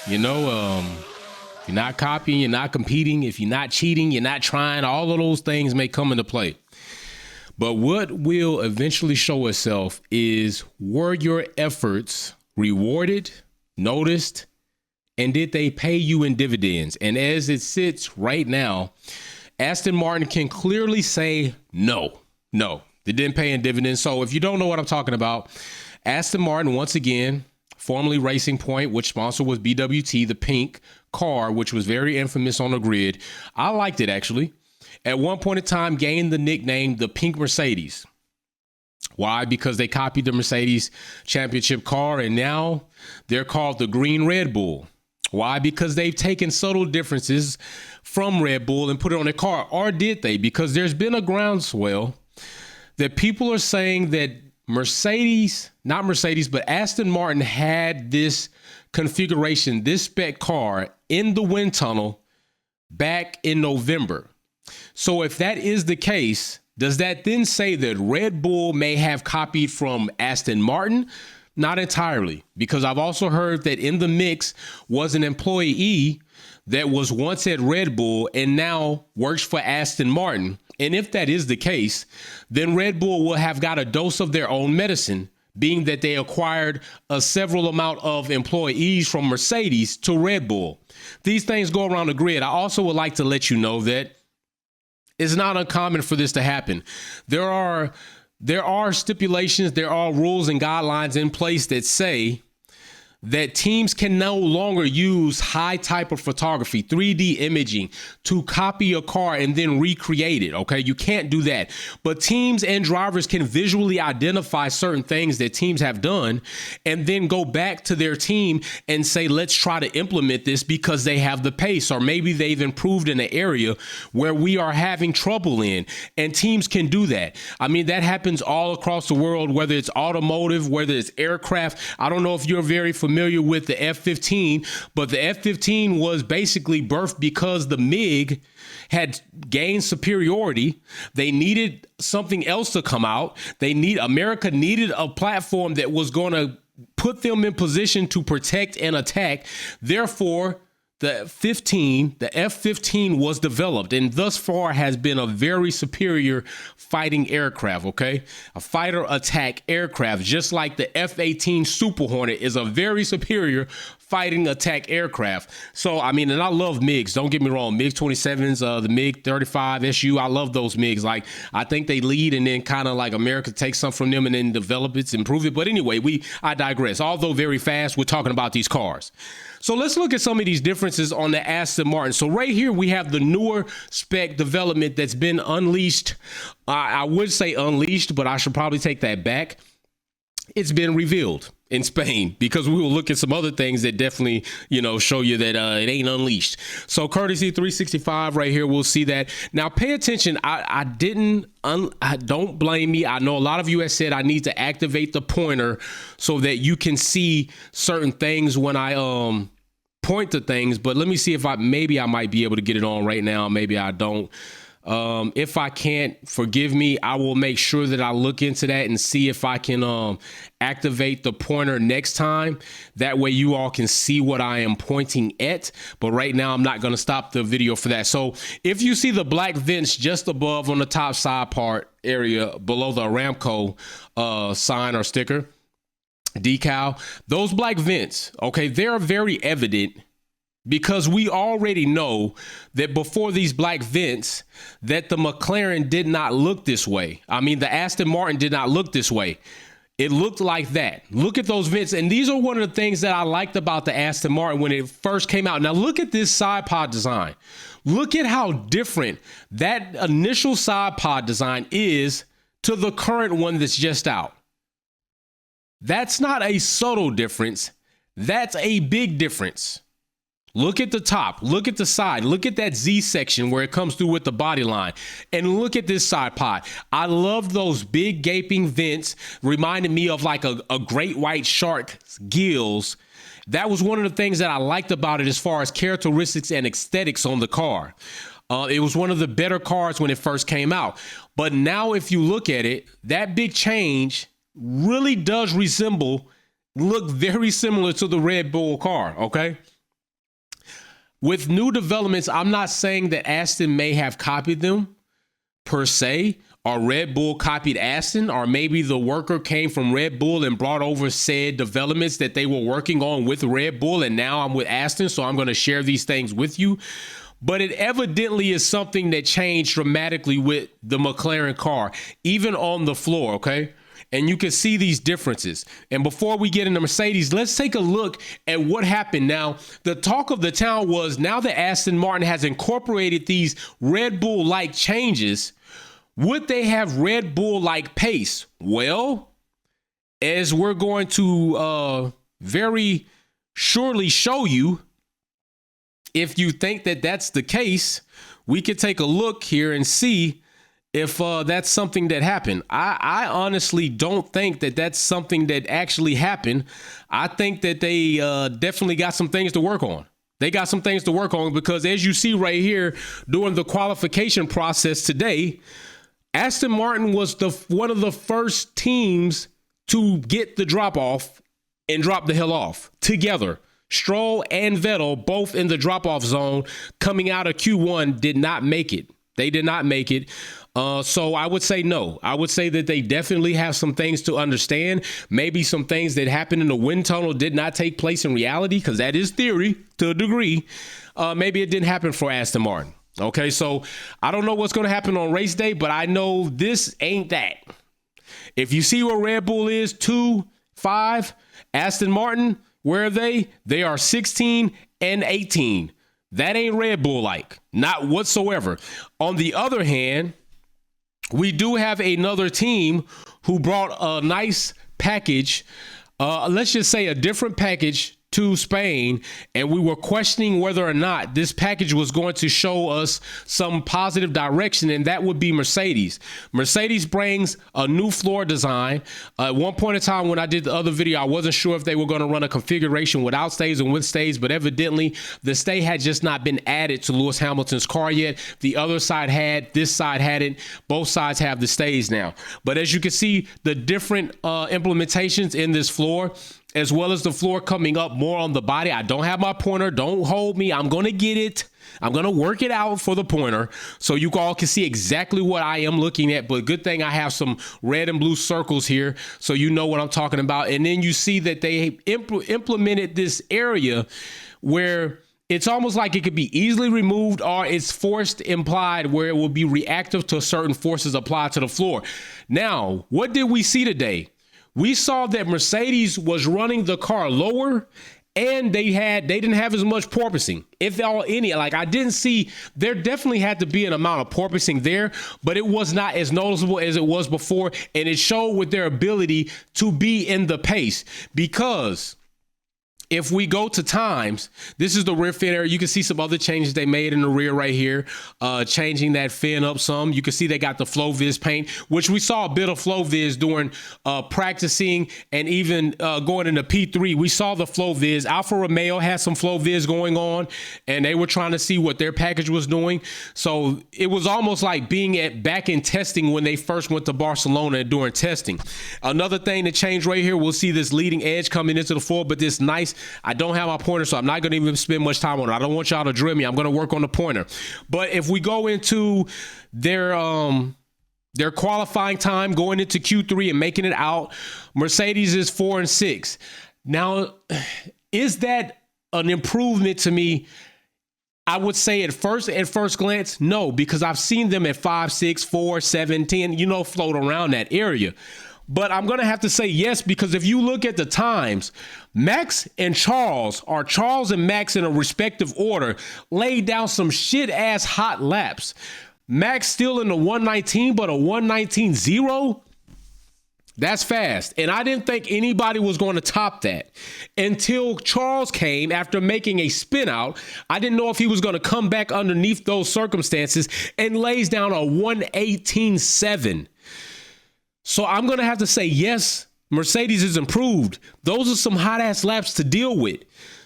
If you're not copying, you're not competing. If you're not cheating, you're not trying. All of those things may come into play. But what will eventually show itself is, were your efforts rewarded, noticed, and did they pay you in dividends? And as it sits right now, Aston Martin can clearly say no, they didn't pay in dividends. So if you don't know what I'm talking about, Aston Martin, once again, formerly Racing Point, which sponsor was BWT, the pink car, which was very infamous on the grid. I liked it, actually. At one point in time, gained the nickname the Pink Mercedes. Why? Because they copied the Mercedes championship car, and now they're called the Green Red Bull. Why? Because they've taken subtle differences from Red Bull and put it on their car. Or did they? Because there's been a groundswell that people are saying that but Aston Martin had this configuration, this spec car in the wind tunnel back in November. So if that is the case, does that then say that Red Bull may have copied from Aston Martin? Not entirely, because I've also heard that in the mix was an employee that was once at Red Bull and now works for Aston Martin. And if that is the case, then Red Bull will have got a dose of their own medicine, being that they acquired a several amount of employees from Mercedes to Red Bull. These things go around the grid. I also would like to let you know that it's not uncommon for this to happen. There are stipulations, there are rules and guidelines in place that say that teams can no longer use high type of photography, 3D imaging, to copy a car and then recreate it. Okay, you can't do that. But teams and drivers can visually identify certain things that teams have done and then go back to their team and say, let's try to implement this because they have the pace, or maybe they've improved in an area where we are having trouble in. And teams can do that. I mean, that happens all across the world, whether it's automotive, whether it's aircraft. I don't know if you're very familiar with the F-15, but the F-15 was basically birthed because the MiG had gained superiority. They needed something else to come out. America needed a platform that was going to put them in position to protect and attack. Therefore, the F-15 was developed, and thus far has been a very superior fighting aircraft, okay? A fighter attack aircraft, just like the F-18 Super Hornet is a very superior fighting attack aircraft. So, I mean, and I love MiGs. Don't get me wrong. MiG-27s, the MiG-35 SU, I love those MiGs. Like, I think they lead, and then kind of like America takes some from them and then develop it, improve it. But anyway, I digress. Although very fast, we're talking about these cars. So let's look at some of these differences on the Aston Martin. So right here, we have the newer spec development that's been unleashed. I would say unleashed, but I should probably take that back. It's been revealed in Spain, because we will look at some other things that definitely, show you that it ain't unleashed. So courtesy 365 right here, we'll see that. Now pay attention. I don't blame me. I know a lot of you have said I need to activate the pointer so that you can see certain things when I point to things, but let me see if I might be able to get it on right now. Maybe I don't. If I can't, forgive me. I will make sure that I look into that and see if I can activate the pointer next time. That way you all can see what I am pointing at. But right now I'm not going to stop the video for that. So if you see the black vents just above on the top side part area below the Aramco sign or sticker, decal, those black vents, okay, they're very evident, because we already know that before these black vents that the McLaren did not look this way. I mean, the Aston Martin did not look this way. It looked like that. Look at those vents. And these are one of the things that I liked about the Aston Martin when it first came out. Now look at this side pod design. Look at how different that initial side pod design is to the current one that's just out. That's not a subtle difference. That's a big difference. Look at the top, look at the side, look at that Z section where it comes through with the body line, and look at this side pod. I love those big gaping vents, reminded me of like a great white shark's gills. That was one of the things that I liked about it as far as characteristics and aesthetics on the car. It was one of the better cars when it first came out. But now if you look at it, that big change really does look very similar to the Red Bull car, okay? with new developments, I'm not saying that Aston may have copied them per se, or Red Bull copied Aston, or maybe the worker came from Red Bull and brought over said developments that they were working on with Red Bull, and now I'm with Aston, so I'm going to share these things with you. But it evidently is something that changed dramatically with the McLaren car, even on the floor, okay? And you can see these differences. And before we get into Mercedes, let's take a look at what happened. Now, the talk of the town was now that Aston Martin has incorporated these Red Bull-like changes, would they have Red Bull-like pace? Well, as we're going to very surely show you, if you think that that's the case, we could take a look here and see if that's something that happened. I honestly don't think that that's something that actually happened. I think that they definitely got some things to work on. They got some things to work on because as you see right here during the qualification process today, Aston Martin was one of the first teams to get the drop off and drop the hell off together. Stroll and Vettel, both in the drop-off zone coming out of Q1, did not make it. They did not make it. So I would say no. I would say that they definitely have some things to understand. Maybe some things that happened in the wind tunnel did not take place in reality, because that is theory to a degree. Maybe it didn't happen for Aston Martin. Okay, so I don't know what's going to happen on race day, but I know this ain't that. If you see where Red Bull is, 2-5, Aston Martin, where are they? They are 16 and 18. That ain't Red Bull like, not whatsoever. On the other hand, we do have another team who brought a nice package, let's just say a different package to Spain, and we were questioning whether or not this package was going to show us some positive direction, and that would be Mercedes. Mercedes brings a new floor design. At one point in time when I did the other video, I wasn't sure if they were going to run a configuration without stays and with stays, but evidently the stay had just not been added to Lewis Hamilton's car yet. The other side had, this side hadn't. Both sides have the stays now. But as you can see, the different implementations in this floor, as well as the floor coming up more on the body. I don't have my pointer. Don't hold me. I'm going to get it. I'm going to work it out for the pointer so you all can see exactly what I am looking at. But good thing I have some red and blue circles here so you know what I'm talking about. And then you see that they implemented this area where it's almost like it could be easily removed, or it's forced implied where it will be reactive to certain forces applied to the floor. Now, what did we see today? We saw that Mercedes was running the car lower, and they didn't have as much porpoising, if all any. Like, I didn't see, there definitely had to be an amount of porpoising there, but it was not as noticeable as it was before, and it showed with their ability to be in the pace. Because if we go to times, this is the rear fin area. You can see some other changes they made in the rear right here, changing that fin up some. You can see they got the Flow Viz paint, which we saw a bit of Flow Viz during practicing and even going into P3. We saw the Flow Viz. Alfa Romeo had some Flow Viz going on, and they were trying to see what their package was doing. So it was almost like being back in testing when they first went to Barcelona during testing. Another thing that changed right here, we'll see this leading edge coming into the floor, but this nice, I don't have my pointer, so I'm not going to even spend much time on it. I don't want y'all to drill me. I'm going to work on the pointer. But if we go into their qualifying time, going into Q3 and making it out, Mercedes is 4 and 6. Now, is that an improvement to me? I would say at first glance, no, because I've seen them at 5, 6, 4, 7, 10, float around that area. But I'm going to have to say yes, because if you look at the times, Max and Charles and Max in a respective order laid down some shit ass hot laps. Max still in the 119, but a 119.0. That's fast. And I didn't think anybody was going to top that until Charles came after making a spin out. I didn't know if he was going to come back underneath those circumstances and lays down a 118.7. So I'm going to have to say, yes, Mercedes is improved. Those are some hot ass laps to deal with.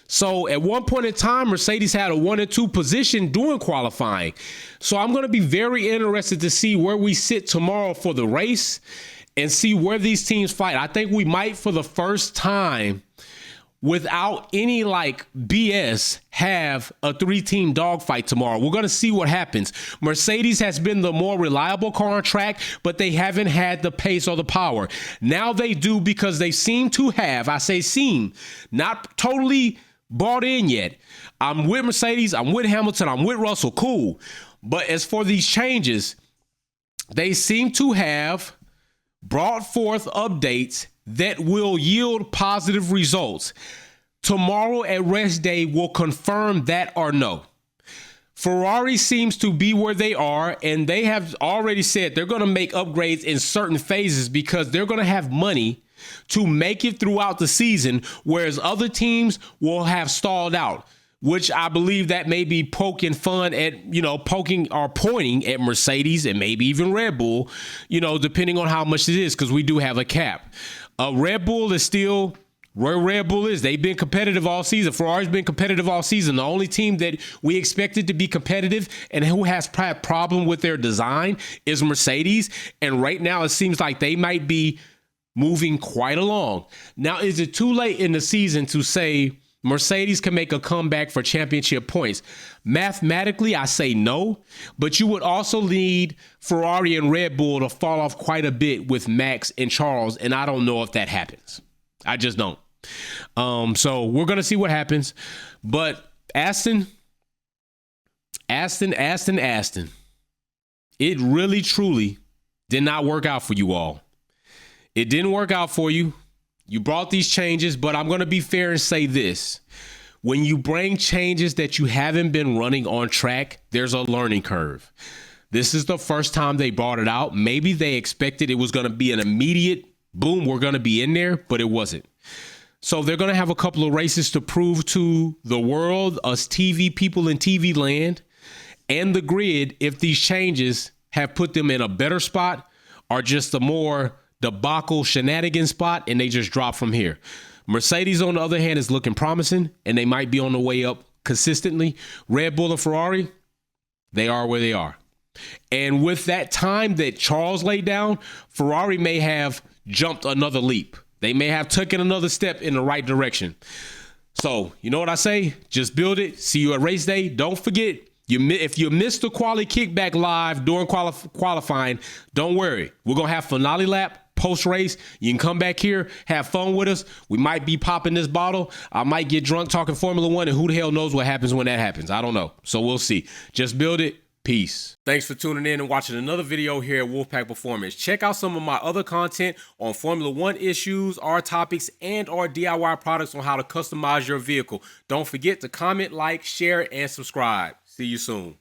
So at one point in time, Mercedes had a 1 and 2 position during qualifying. So I'm going to be very interested to see where we sit tomorrow for the race and see where these teams fight. I think we might, for the first time, without any like BS, have a 3-team dogfight tomorrow. We're going to see what happens. Mercedes has been the more reliable car on track, but they haven't had the pace or the power. Now they do, because they seem to have, I say seem, not totally bought in yet. I'm with Mercedes, I'm with Hamilton, I'm with Russell, cool. But as for these changes, they seem to have brought forth updates that will yield positive results. Tomorrow at rest day will confirm that or no. Ferrari seems to be where they are, and they have already said they're going to make upgrades in certain phases because they're going to have money to make it throughout the season, whereas other teams will have stalled out, which I believe that may be poking fun at, poking or pointing at Mercedes and maybe even Red Bull, depending on how much it is, because we do have a cap. Red Bull is still where Red Bull is. They've been competitive all season. Ferrari's been competitive all season. The only team that we expected to be competitive and who has problem with their design is Mercedes. And right now it seems like they might be moving quite along. Now, is it too late in the season to say Mercedes can make a comeback for championship points? Mathematically, I say no, but you would also need Ferrari and Red Bull to fall off quite a bit with Max and Charles, and I don't know if that happens. I just don't. So we're going to see what happens. But Aston, it really, truly did not work out for you all. It didn't work out for you. You brought these changes, but I'm going to be fair and say this. When you bring changes that you haven't been running on track, there's a learning curve. This is the first time they brought it out. Maybe they expected it was going to be an immediate boom, we're going to be in there, but it wasn't. So they're going to have a couple of races to prove to the world, us TV people in TV land, and the grid, if these changes have put them in a better spot or just a more debacle shenanigan spot, and they just drop from here. Mercedes, on the other hand, is looking promising, and they might be on the way up consistently. Red Bull and Ferrari, they are where they are. And with that time that Charles laid down, Ferrari may have jumped another leap. They may have taken another step in the right direction. So, you know what I say? Just build it. See you at race day. Don't forget, if you missed the quali kickback live during qualifying, don't worry. We're going to have finale lap post-race. You can come back here, have fun with us. We might be popping this bottle. I might get drunk talking Formula One, and who the hell knows what happens when that happens. I don't know. So we'll see. Just build it. Peace. Thanks for tuning in and watching another video here at Wolfpack Performance. Check out some of my other content on Formula One issues, our topics, and our DIY products on how to customize your vehicle. Don't forget to comment, like, share, and subscribe. See you soon.